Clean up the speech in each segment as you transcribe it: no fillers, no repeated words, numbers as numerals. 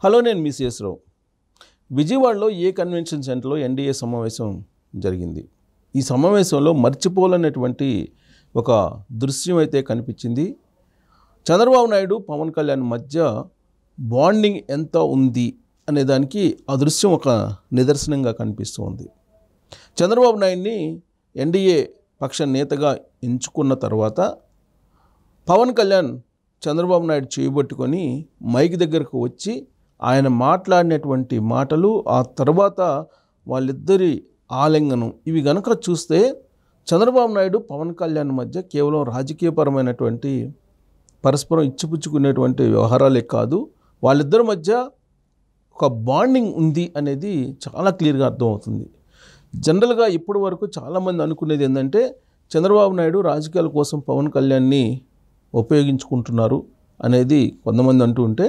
Hello, నేను మీ CS రావు. విజయవాడలో ఏ convention సెంటర్లో ఎన్డీఏ సమావేశం జరిగింది. ఈ సమావేశంలో మర్చిపోలేనటువంటి ఒక దృశ్యం అయితే కనిపించింది. చంద్రబాబు నాయుడు పవన్ కళ్యాణ్ మధ్య బాండింగ్ ఎంత ఉంది అనే దానికి ఆ దృశ్యం ఒక నిదర్శనంగా కనిపిస్తూ ఉంది. చంద్రబాబు నాయుడిని ఎన్డీఏ పక్ష నేతగా ఎంచుకున్న తర్వాత పవన్ కళ్యాణ్ చంద్రబాబు నాయుడు చేయబట్టుకొని మైక్ దగ్గరకు వచ్చి ఆయన మాట్లాడినటువంటి మాటలు, ఆ తర్వాత వాళ్ళిద్దరి ఆలింగనం, ఇవి గనక చూస్తే చంద్రబాబు నాయుడు పవన్ కళ్యాణ్ మధ్య కేవలం రాజకీయపరమైనటువంటి పరస్పరం ఇచ్చిపుచ్చుకునేటువంటి వ్యవహారాలే కాదు, వాళ్ళిద్దరి మధ్య ఒక బాండింగ్ ఉంది అనేది చాలా క్లియర్గా అర్థమవుతుంది. జనరల్గా ఇప్పటి వరకు చాలామంది అనుకునేది ఏంటంటే చంద్రబాబు నాయుడు రాజకీయాల కోసం పవన్ కళ్యాణ్ని ఉపయోగించుకుంటున్నారు అనేది కొంతమంది అంటూ ఉంటే,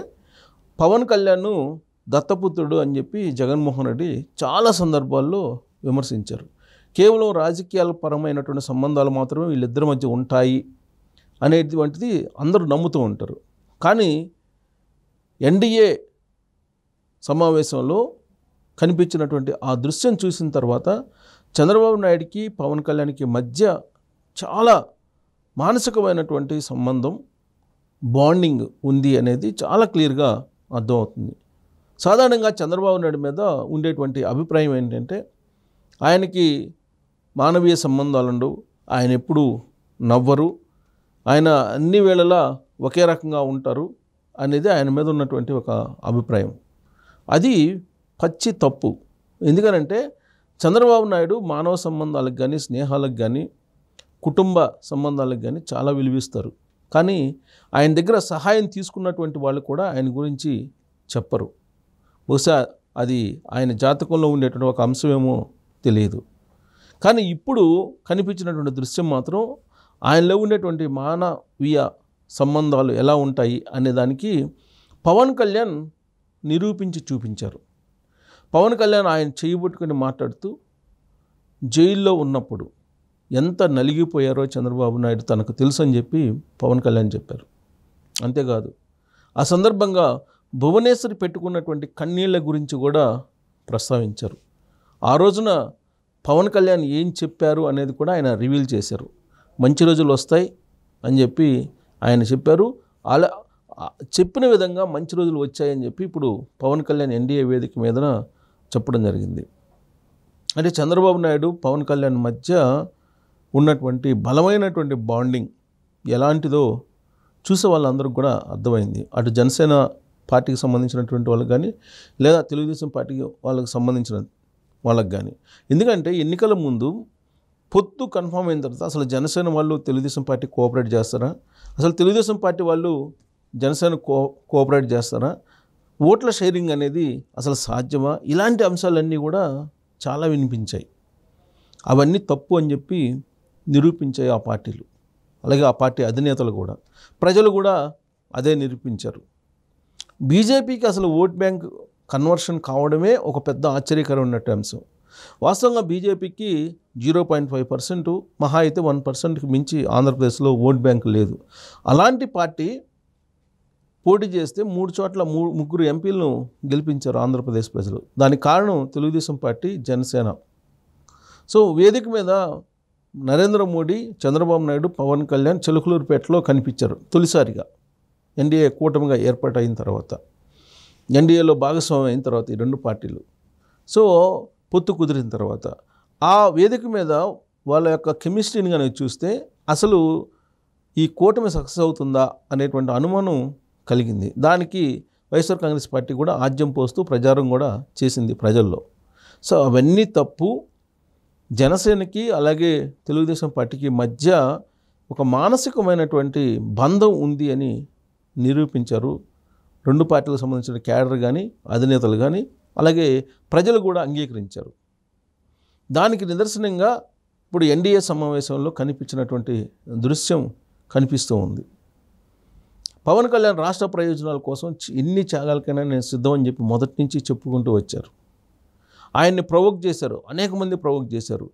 పవన్ కళ్యాణ్ దత్తపుత్రుడు అని చెప్పి జగన్మోహన్ రెడ్డి చాలా సందర్భాల్లో విమర్శించారు. కేవలం రాజకీయాల పరమైనటువంటి సంబంధాలు మాత్రమే వీళ్ళిద్దరి మధ్య ఉంటాయి అనేటువంటిది అందరూ నమ్ముతూ ఉంటారు. కానీ ఎన్డీఏ సమావేశంలో కనిపించినటువంటి ఆ దృశ్యం చూసిన తర్వాత చంద్రబాబు నాయుడికి పవన్ కళ్యాణ్కి మధ్య చాలా మానసికమైనటువంటి సంబంధం, బాండింగ్ ఉంది అనేది చాలా క్లియర్గా అర్థమవుతుంది. సాధారణంగా చంద్రబాబు నాయుడు మీద ఉండేటువంటి అభిప్రాయం ఏంటంటే ఆయనకి మానవీయ సంబంధాలు ఉండవు, ఆయన ఎప్పుడూ నవ్వరు, ఆయన అన్ని వేళలా ఒకే రకంగా ఉంటారు అనేది ఆయన మీద ఉన్నటువంటి ఒక అభిప్రాయం. అది పచ్చి తప్పు. ఎందుకనంటే చంద్రబాబు నాయుడు మానవ సంబంధాలకు కానీ, స్నేహాలకు కానీ, కుటుంబ సంబంధాలకు కానీ చాలా విలువిస్తారు. కానీ ఆయన దగ్గర సహాయం తీసుకున్నటువంటి వాళ్ళు కూడా ఆయన గురించి చెప్పరు. బహుశా అది ఆయన జాతకంలో ఉండేటువంటి ఒక అంశమేమో తెలియదు. కానీ ఇప్పుడు కనిపించినటువంటి దృశ్యం మాత్రం ఆయనలో ఉండేటువంటి మానవీయ సంబంధాలు ఎలా ఉంటాయి అనేదానికి పవన్ కళ్యాణ్ నిరూపించి చూపించారు. పవన్ కళ్యాణ్ ఆయన చేయబట్టుకుని మాట్లాడుతూ జైల్లో ఉన్నప్పుడు ఎంత నలిగిపోయారో చంద్రబాబు నాయుడు తనకు తెలుసు అని చెప్పి పవన్ కళ్యాణ్ చెప్పారు. అంతేకాదు, ఆ సందర్భంగా భువనేశ్వరి పెట్టుకున్నటువంటి కన్నీళ్ల గురించి కూడా ప్రస్తావించారు. ఆ రోజున పవన్ కళ్యాణ్ ఏం చెప్పారు అనేది కూడా ఆయన రివీల్ చేశారు. మంచి రోజులు వస్తాయి అని చెప్పి ఆయన చెప్పారు. అలా చెప్పిన విధంగా మంచి రోజులు వచ్చాయని చెప్పి ఇప్పుడు పవన్ కళ్యాణ్ ఎన్డీఏ వేదిక మీదన చెప్పడం జరిగింది. అంటే చంద్రబాబు నాయుడు పవన్ కళ్యాణ్ మధ్య ఉన్నటువంటి బలమైనటువంటి బాండింగ్ ఎలాంటిదో చూసే వాళ్ళందరికీ కూడా అర్థమైంది. అటు జనసేన పార్టీకి సంబంధించినటువంటి వాళ్ళకి కానీ, లేదా తెలుగుదేశం పార్టీకి వాళ్ళకి సంబంధించిన వాళ్ళకి కానీ. ఎందుకంటే ఎన్నికల ముందు పొత్తు కన్ఫామ్ అయిన తర్వాత అసలు జనసేన వాళ్ళు తెలుగుదేశం పార్టీ కోఆపరేట్ చేస్తారా, అసలు తెలుగుదేశం పార్టీ వాళ్ళు జనసేన కోఆపరేట్ చేస్తారా, ఓట్ల షేరింగ్ అనేది అసలు సాధ్యమా, ఇలాంటి అంశాలన్నీ కూడా చాలా వినిపించాయి. అవన్నీ తప్పు అని చెప్పి నిరూపించాయి ఆ పార్టీలు, అలాగే ఆ పార్టీ అధినేతలు కూడా, ప్రజలు కూడా అదే నిరూపించారు. బీజేపీకి అసలు ఓట్ బ్యాంక్ కన్వర్షన్ కావడమే ఒక పెద్ద ఆశ్చర్యకరమైనటువంటి అంశం. వాస్తవంగా బీజేపీకి 0.5%, మహా అయితే 1%కి మించి ఆంధ్రప్రదేశ్లో ఓట్ బ్యాంక్ లేదు. అలాంటి పార్టీ పోటీ చేస్తే 3 చోట్ల 3 ఎంపీలను గెలిపించారు ఆంధ్రప్రదేశ్ ప్రజలు. దానికి కారణం తెలుగుదేశం పార్టీ, జనసేన. సో వేదిక మీద నరేంద్ర మోడీ, చంద్రబాబు నాయుడు, పవన్ కళ్యాణ్ చిలుకలూరుపేటలో కనిపించారు తొలిసారిగా ఎన్డీఏ కూటమిగా ఏర్పాటైన తర్వాత, ఎన్డీఏలో భాగస్వామ్యం అయిన తర్వాత ఈ రెండు పార్టీలు. సో పొత్తు కుదిరిన తర్వాత ఆ వేదిక మీద వాళ్ళ యొక్క కెమిస్ట్రీని కనుక చూస్తే అసలు ఈ కూటమి సక్సెస్ అవుతుందా అనేటువంటి అనుమానం కలిగింది. దానికి వైఎస్ఆర్ కాంగ్రెస్ పార్టీ కూడా ఆజ్యం పోస్తూ ప్రచారం కూడా చేసింది ప్రజల్లో. సో అవన్నీ తప్పు. జనసేనకి అలాగే తెలుగుదేశం పార్టీకి మధ్య ఒక మానసికమైనటువంటి బంధం ఉంది అని నిరూపించారు. రెండు పార్టీలకు సంబంధించిన క్యాడర్ కానీ, అధినేతలు కానీ, అలాగే ప్రజలు కూడా అంగీకరించారు. దానికి నిదర్శనంగా ఇప్పుడు ఎన్డీఏ సమావేశంలో కనిపించినటువంటి దృశ్యం కనిపిస్తూ ఉంది. పవన్ కళ్యాణ్ రాష్ట్ర ప్రయోజనాల కోసం ఎన్ని త్యాగాలకైనా నేను సిద్ధం అని చెప్పి మొదటి నుంచి చెప్పుకుంటూ వచ్చారు. ఆయన్ని ప్రొవోక్ చేశారు, అనేక మంది ప్రొవోక్ చేశారు.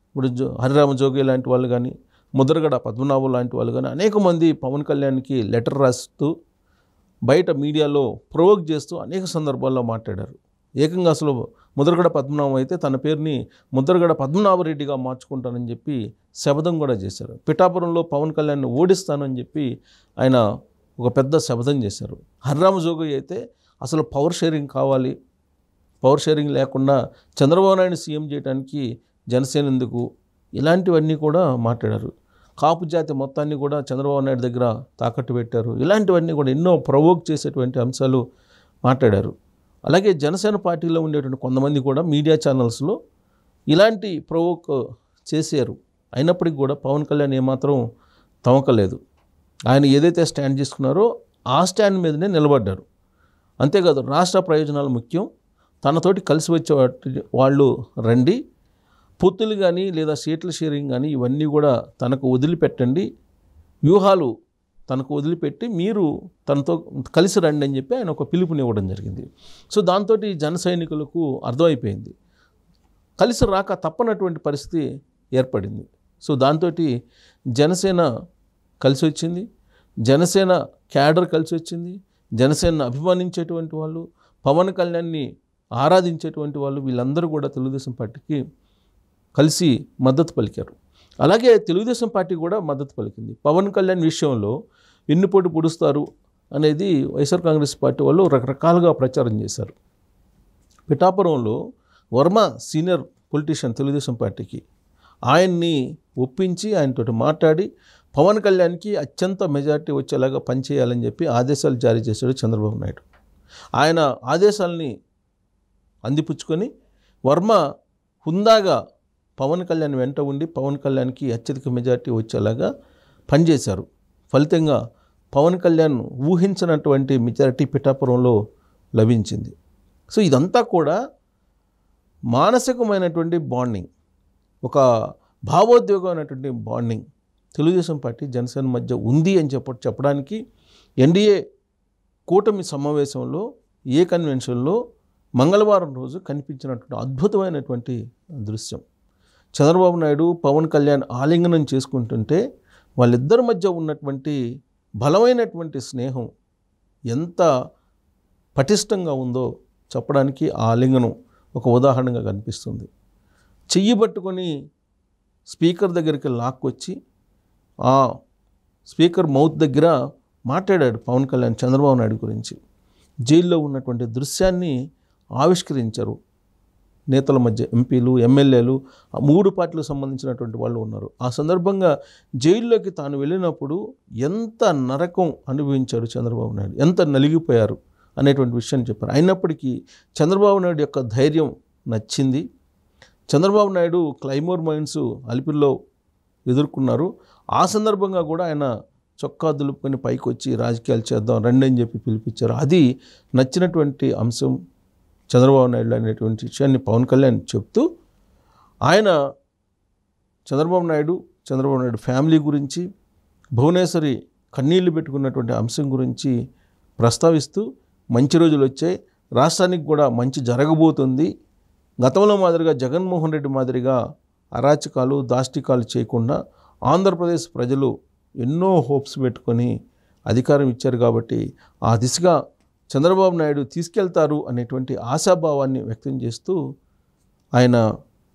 ఇప్పుడు హరిరామ జోగి లాంటి వాళ్ళు కానీ, ముద్రగడ పద్మనాభం లాంటి వాళ్ళు కానీ అనేక మంది పవన్ కళ్యాణ్కి లెటర్ రాస్తూ బయట మీడియాలో ప్రొవోక్ చేస్తూ అనేక సందర్భాల్లో మాట్లాడారు. ఏకంగా అసలు ముద్రగడ పద్మనాభం అయితే తన పేరుని ముద్రగడ పద్మనాభరెడ్డిగా మార్చుకుంటానని చెప్పి శపథం కూడా చేశారు. పిఠాపురంలో పవన్ కళ్యాణ్ని ఓడిస్తానని చెప్పి ఆయన ఒక పెద్ద శపథం చేశారు. హరిరామ జోగయ్య అయితే అసలు పవర్ షేరింగ్ కావాలి, పవర్ షేరింగ్ లేకుండా చంద్రబాబు నాయుడు సీఎం చేయడానికి జనసేన ఎందుకు, ఇలాంటివన్నీ కూడా మాట్లాడారు. కాపు జాతి మొత్తాన్ని కూడా చంద్రబాబు నాయుడు దగ్గర తాకట్టు పెట్టారు. ఇలాంటివన్నీ కూడా ఎన్నో ప్రొవోక్ చేసేటువంటి అంశాలు మాట్లాడారు. అలాగే జనసేన పార్టీలో ఉండేటువంటి కొంతమంది కూడా మీడియా ఛానల్స్లో ఇలాంటి ప్రొవోక్ చేశారు. అయినప్పటికీ కూడా పవన్ కళ్యాణ్ ఏమాత్రం తమకలేదు. ఆయన ఏదైతే స్టాండ్ చేసుకున్నారో ఆ స్టాండ్ మీదనే నిలబడ్డారు. అంతేకాదు రాష్ట్ర ప్రయోజనాలు ముఖ్యం, తనతోటి కలిసి వచ్చే వాళ్ళు రండి, పొత్తులు కానీ లేదా సీట్ల షేరింగ్ కానీ ఇవన్నీ కూడా తనకు వదిలిపెట్టండి, వ్యూహాలు తనకు వదిలిపెట్టి మీరు తనతో కలిసి రండి అని చెప్పి ఆయన ఒక పిలుపునివ్వడం జరిగింది. సో దాంతో జన సైనికులకు అర్థమైపోయింది, కలిసి రాక తప్పనటువంటి పరిస్థితి ఏర్పడింది. సో దాంతో జనసేన కలిసి వచ్చింది, జనసేన క్యాడర్ కలిసి వచ్చింది, జనసేన అభిమానించేటువంటి వాళ్ళు, పవన్ కళ్యాణ్ని ఆరాధించేటువంటి వాళ్ళు వీళ్ళందరూ కూడా తెలుగుదేశం పార్టీకి కలిసి మద్దతు పలికారు. అలాగే తెలుగుదేశం పార్టీ కూడా మద్దతు పలికింది. పవన్ కళ్యాణ్ విషయంలో ఎన్నిపోటు పొడుస్తారు అనేది వైఎస్ఆర్ కాంగ్రెస్ పార్టీ వాళ్ళు రకరకాలుగా ప్రచారం చేశారు. పిఠాపురంలో వర్మ సీనియర్ పొలిటీషియన్ తెలుగుదేశం పార్టీకి, ఆయన్ని ఒప్పించి ఆయనతో మాట్లాడి పవన్ కళ్యాణ్కి అత్యంత మెజారిటీ వచ్చేలాగా పనిచేయాలని చెప్పి ఆదేశాలు జారీ చేశాడు చంద్రబాబు నాయుడు. ఆయన ఆదేశాలని అందిపుచ్చుకొని వర్మ హుందాగా పవన్ కళ్యాణ్ వెంట ఉండి పవన్ కళ్యాణ్కి అత్యధిక మెజారిటీ వచ్చేలాగా పనిచేశారు. ఫలితంగా పవన్ కళ్యాణ్ ఊహించినటువంటి మెజారిటీ పిఠాపురంలో లభించింది. సో ఇదంతా కూడా మానసికమైనటువంటి బాండింగ్, ఒక భావోద్వేగమైనటువంటి బాండింగ్ తెలుగుదేశం పార్టీ జనసేన మధ్య ఉంది అని చెప్పడానికి ఎన్డీఏ కూటమి సమావేశంలో ఏ కన్వెన్షన్లో మంగళవారం రోజు కనిపించినటువంటి అద్భుతమైనటువంటి దృశ్యం. చంద్రబాబు నాయుడు పవన్ కళ్యాణ్ ఆలింగనం చేసుకుంటుంటే వాళ్ళిద్దరి మధ్య ఉన్నటువంటి బలమైనటువంటి స్నేహం ఎంత పటిష్టంగా ఉందో చెప్పడానికి ఆ ఆలింగనం ఒక ఉదాహరణగా కనిపిస్తుంది. చెయ్యి పట్టుకొని స్పీకర్ దగ్గరికి లాక్కొచ్చి ఆ స్పీకర్ మౌత్ దగ్గర మాట్లాడాడు పవన్ కళ్యాణ్ చంద్రబాబు నాయుడు గురించి. జైల్లో ఉన్నటువంటి దృశ్యాన్ని ఆవిష్కరించారు. నేతల మధ్య ఎంపీలు, ఎమ్మెల్యేలు, ఆ 3 పార్టీలకు సంబంధించినటువంటి వాళ్ళు ఉన్నారు. ఆ సందర్భంగా జైల్లోకి తాను వెళ్ళినప్పుడు ఎంత నరకం అనుభవించాడు చంద్రబాబు నాయుడు, ఎంత నలిగిపోయారు అనేటువంటి విషయాన్ని చెప్పారు. అయినప్పటికీ చంద్రబాబు నాయుడు యొక్క ధైర్యం నచ్చింది. చంద్రబాబు నాయుడు క్లైమోర్ మైన్స్ అలిపిరిలో ఎదుర్కొన్నారు. ఆ సందర్భంగా కూడా ఆయన చొక్కా దులుపుకొని పైకి వచ్చి రాజకీయాలు చేద్దాం రండి అని చెప్పి పిలిపించారు. అది నచ్చినటువంటి అంశం చంద్రబాబు నాయుడు అనేటువంటి విషయాన్ని పవన్ కళ్యాణ్ చెప్తూ ఆయన చంద్రబాబు నాయుడు ఫ్యామిలీ గురించి, భువనేశ్వరి కన్నీళ్లు పెట్టుకున్నటువంటి అంశం గురించి ప్రస్తావిస్తూ మంచి రోజులు వచ్చాయి, రాష్ట్రానికి కూడా మంచి జరగబోతుంది, గతంలో మాదిరిగా జగన్మోహన్ రెడ్డి మాదిరిగా అరాచకాలు దాష్టికాలు చేయకుండా ఆంధ్రప్రదేశ్ ప్రజలు ఎన్నో హోప్స్ పెట్టుకొని అధికారం ఇచ్చారు కాబట్టి ఆ దిశగా చంద్రబాబు నాయుడు తీసుకెళ్తారు అనేటువంటి ఆశాభావాన్ని వ్యక్తం చేస్తూ ఆయన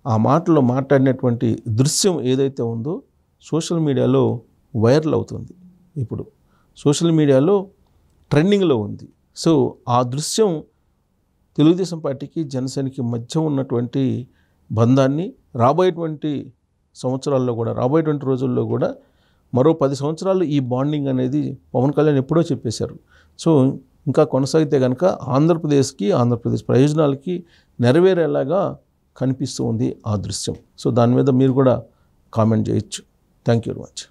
ఆ మాటలో మాట్లాడినటువంటి దృశ్యం ఏదైతే ఉందో సోషల్ మీడియాలో వైరల్ అవుతుంది. ఇప్పుడు సోషల్ మీడియాలో ట్రెండింగ్లో ఉంది. సో ఆ దృశ్యం తెలుగుదేశం పార్టీకి జనసేనకి మధ్య ఉన్నటువంటి బంధాన్ని రాబోయేటువంటి సంవత్సరాల్లో కూడా, రాబోయేటువంటి రోజుల్లో కూడా మరో 10 సంవత్సరాలు ఈ బాండింగ్ అనేది పవన్ కళ్యాణ్ ఎప్పుడో చెప్పేశారు. సో ఇంకా కొనసాగితే కనుక ఆంధ్రప్రదేశ్ ప్రయోజనాలకి నెరవేరేలాగా కనిపిస్తూ ఉంది ఆ దృశ్యం. సో దాని మీద మీరు కూడా కామెంట్ చేయొచ్చు. Thank you very much.